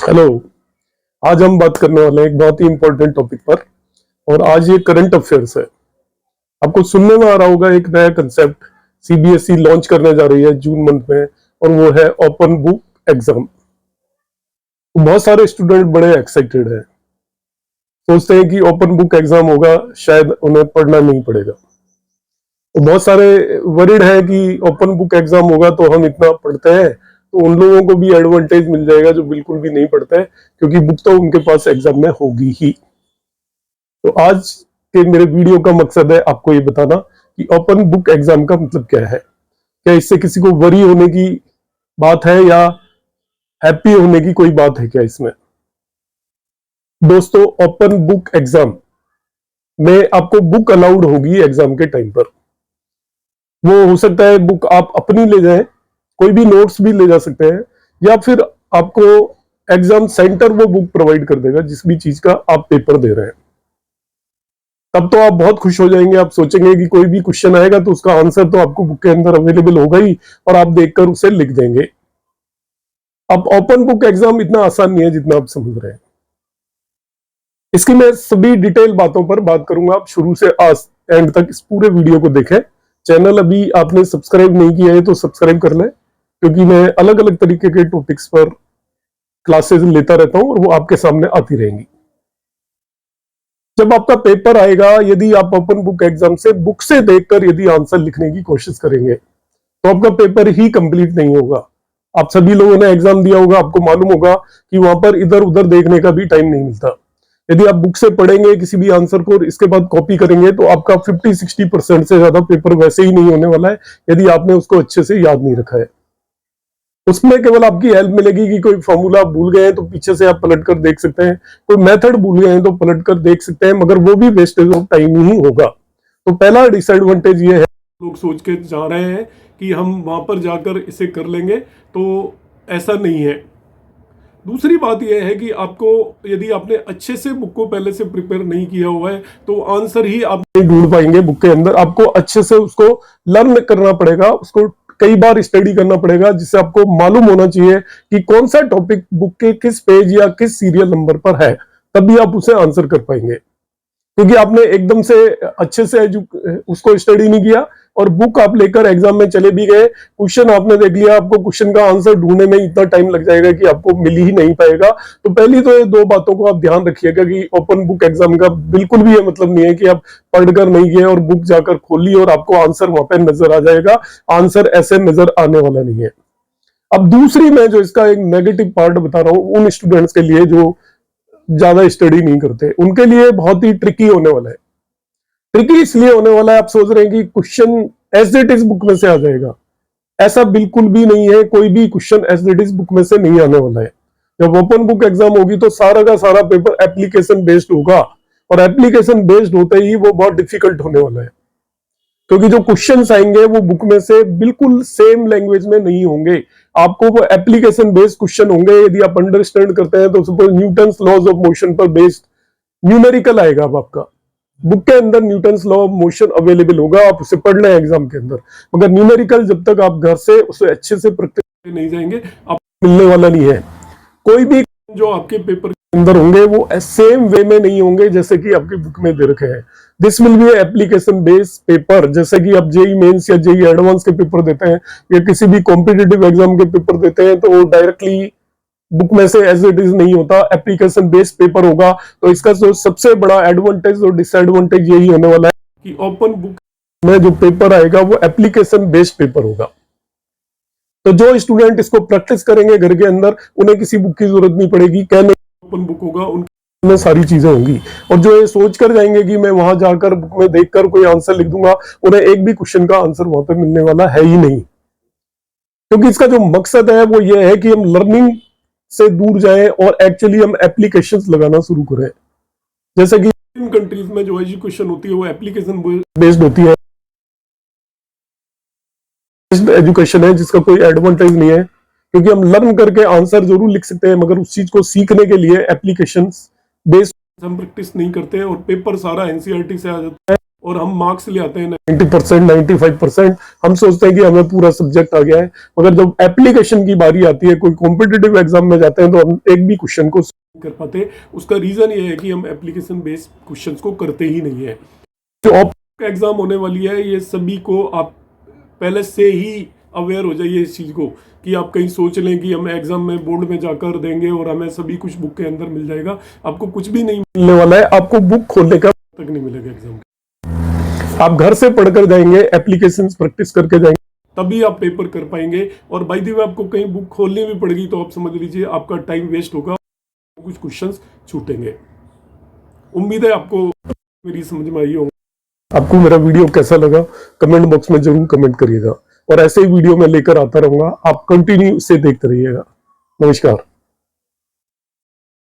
Hello. आज हम बात करने वाले हैं एक बहुत ही इंपॉर्टेंट टॉपिक पर। और आज ये करंट अफेयर्स है। आपको सुनने में आ रहा होगा एक नया कंसेप्ट सीबीएसई लॉन्च करने जा रही है जून मंथ में, और वो है ओपन बुक एग्जाम। तो बहुत सारे स्टूडेंट बड़े एक्साइटेड हैं, सोचते हैं कि ओपन बुक एग्जाम होगा, शायद उन्हें पढ़ना नहीं पड़ेगा। तो बहुत सारे वरीड है कि ओपन बुक एग्जाम होगा तो हम इतना पढ़ते हैं तो उन लोगों को भी एडवांटेज मिल जाएगा जो बिल्कुल भी नहीं पढ़ते हैं, क्योंकि बुक तो उनके पास एग्जाम में होगी ही। तो आज के मेरे वीडियो का मकसद है आपको ये बताना कि ओपन बुक एग्जाम का मतलब क्या है। क्या इससे किसी को वरी होने की बात है या हैप्पी होने की कोई बात है क्या इसमें? दोस्तों, ओपन बुक एग्जाम में आपको बुक अलाउड होगी एग्जाम के टाइम पर। वो हो सकता है बुक आप अपनी ले जाएं, कोई भी नोट्स भी ले जा सकते हैं, या फिर आपको एग्जाम सेंटर वो बुक प्रोवाइड कर देगा जिस भी चीज का आप पेपर दे रहे हैं। तब तो आप बहुत खुश हो जाएंगे। आप सोचेंगे कि कोई भी क्वेश्चन आएगा तो उसका आंसर तो आपको बुक के अंदर अवेलेबल होगा ही, और आप देखकर उसे लिख देंगे। अब ओपन बुक एग्जाम इतना आसान नहीं है जितना आप समझ रहे हैं। इसकी मैं सभी डिटेल बातों पर बात करूंगा। आप शुरू से आज एंड तक इस पूरे वीडियो को देखें। चैनल अभी आपने सब्सक्राइब नहीं किया है तो सब्सक्राइब कर लें, क्योंकि मैं अलग अलग तरीके के टॉपिक्स पर क्लासेस लेता रहता हूं और वो आपके सामने आती रहेंगी। जब आपका पेपर आएगा, यदि आप ओपन बुक एग्जाम से बुक से देखकर यदि आंसर लिखने की कोशिश करेंगे तो आपका पेपर ही कंप्लीट नहीं होगा। आप सभी लोगों ने एग्जाम दिया होगा, आपको मालूम होगा कि वहां पर इधर उधर देखने का भी टाइम नहीं मिलता। यदि आप बुक से पढ़ेंगे किसी भी आंसर को और इसके बाद कॉपी करेंगे तो आपका 50-60% से ज्यादा पेपर वैसे ही नहीं होने वाला है, यदि आपने उसको अच्छे से याद नहीं रखा है। उसमें केवल आपकी हेल्प मिलेगी कि कोई फॉर्मूला आप भूल गए हैं तो पीछे से आप पलट कर देख सकते हैं, कोई मेथड भूल गए हैं तो पलट कर देख सकते हैं, मगर वो भी वेस्टेज ऑफ टाइम ही होगा। तो पहला डिसएडवांटेज ये है, लोग सोच के जा रहे हैं कि हम वहां पर जाकर इसे कर लेंगे, तो ऐसा नहीं है। दूसरी बात यह है कि आपको, यदि आपने अच्छे से बुक को पहले से प्रिपेयर नहीं किया हुआ है तो आंसर ही आप नहीं ढूंढ पाएंगे बुक के अंदर। आपको अच्छे से उसको लर्न करना पड़ेगा, उसको कई बार स्टडी करना पड़ेगा, जिससे आपको मालूम होना चाहिए कि कौन सा टॉपिक बुक के किस पेज या किस सीरियल नंबर पर है, तभी आप उसे आंसर कर पाएंगे। क्योंकि आपने एकदम से अच्छे से उसको स्टडी नहीं किया और बुक आप लेकर एग्जाम में चले भी गए, क्वेश्चन आपने देख लिया, आपको क्वेश्चन का आंसर ढूंढने में इतना टाइम लग जाएगा कि आपको मिल ही नहीं पाएगा। तो पहली तो ये दो बातों को आप ध्यान रखिएगा कि ओपन बुक एग्जाम का बिल्कुल भी ये मतलब नहीं है कि आप पढ़कर नहीं गए और बुक जाकर खोली और आपको आंसर वहां पर नजर आ जाएगा। आंसर ऐसे नजर आने वाला नहीं है। अब दूसरी, मैं जो इसका एक नेगेटिव पार्ट बता रहा हूं उन स्टूडेंट्स के लिए जो ज्यादा स्टडी नहीं करते, उनके लिए बहुत ही ट्रिकी होने वाला है। ट्रिकी इसलिए होने वाला है, आप सोच रहे हैं कि question as it is book में से आ जाएगा। ऐसा बिल्कुल भी नहीं है, कोई भी question as it is book में से नहीं आने वाला है। जब ओपन बुक एग्जाम होगी तो सारा का सारा पेपर एप्लीकेशन बेस्ड होगा, और एप्लीकेशन बेस्ड होते ही वो बहुत डिफिकल्ट होने वाला है, क्योंकि जो क्वेश्चंस आएंगे वो बुक में से बिल्कुल सेम लैंग्वेज में नहीं होंगे। आपको वो एप्लीकेशन बेस्ड क्वेश्चन होंगे। यदि आप अंडरस्टैंड करते हैं तो suppose Newton's laws of motion पर बेस्ड न्यूमेरिकल आएगा। अब आपका बुक के अंदर Newton's law of motion available होगा, आप उसे पढ़ लें एग्जाम के अंदर, मगर न्यूमेरिकल जब तक आप घर से उसे अच्छे से प्रैक्टिस नहीं जाएंगे आपको मिलने वाला नहीं है। कोई भी जो आपके पेपर के अंदर होंगे वो सेम वे में नहीं होंगे जैसे कि आपकी बुक में दे रखे हैं। This will be application based paper. जैसे कि आप जेई मेंस या जेई एडवांस के पेपर देते हैं या किसी भी कॉम्पिटिटिव एग्जाम के पेपर देते हैं, तो वो डायरेक्टली बुक में से एज इट इज नहीं होता, एप्लीकेशन बेस्ड पेपर होगा। तो इसका जो सबसे बड़ा एडवांटेज और डिसएडवांटेज यही होने वाला है कि ओपन बुक में जो पेपर आएगा वो एप्लीकेशन बेस्ड पेपर होगा। तो जो स्टूडेंट इसको प्रैक्टिस करेंगे घर के अंदर, उन्हें किसी बुक की जरूरत नहीं पड़ेगी, कहने ओपन बुक होगा उनमें सारी चीजें होंगी। और जो ये सोच कर जाएंगे कि मैं वहां जाकर बुक में देखकर कोई आंसर लिख दूंगा, उन्हें एक भी क्वेश्चन का आंसर वहां पर मिलने वाला है ही नहीं। क्योंकि इसका जो मकसद है वो ये है कि हम लर्निंग से दूर जाएं और एक्चुअली हम एप्लीकेशंस लगाना शुरू करें। जैसे कि इन कंट्रीज में जो एजुकेशन होती है वो एप्लीकेशन बेस्ड होती है, एजुकेशन है जिसका कोई एडवांटेज नहीं है, क्योंकि हम लर्न करके आंसर जरूर लिख सकते हैं, मगर उस चीज को सीखने के लिए एप्लीकेशंस बेस्ड हम प्रैक्टिस नहीं करते हैं और पेपर सारा एनसीईआरटी से आ जाता है और हम मार्क्स ले आते हैं 90%, 95%। हम सोचते हैं कि हमें पूरा सब्जेक्ट आ गया है, मगर जब एप्लीकेशन की बारी आती है, कोई कॉम्पिटिटिव एग्जाम में जाते हैं, तो हम एक भी क्वेश्चन को कर पाते। उसका रीजन ये है कि हम एप्लीकेशन बेस्ड क्वेश्चंस को करते ही नहीं है। जो आपका एग्जाम होने वाली है, ये सभी को आप पहले से ही अवेयर हो जाइए इस चीज को, कि आप कहीं सोच लें कि हम एग्जाम में बोर्ड में जाकर देंगे और हमें सभी कुछ बुक के अंदर मिल जाएगा। आपको कुछ भी नहीं मिलने वाला है, आपको बुक खोलने का तक नहीं मिलेगा एग्जाम। आप घर से पढ़कर जाएंगे, एप्लीकेशंस प्रैक्टिस करके जाएंगे, तभी आप पेपर कर पाएंगे। और बाय द वे आपको कहीं बुक खोलनी भी पड़ेगी तो आप समझ लीजिए आपका टाइम वेस्ट होगा, कुछ क्वेश्चंस छूटेंगे। उम्मीद है आपको मेरी समझ में आई होगी। आपको मेरा वीडियो कैसा लगा कमेंट बॉक्स में जरूर कमेंट करिएगा, और ऐसे ही वीडियो मैं लेकर आता रहूंगा, आप कंटिन्यू से देखते रहिएगा। नमस्कार।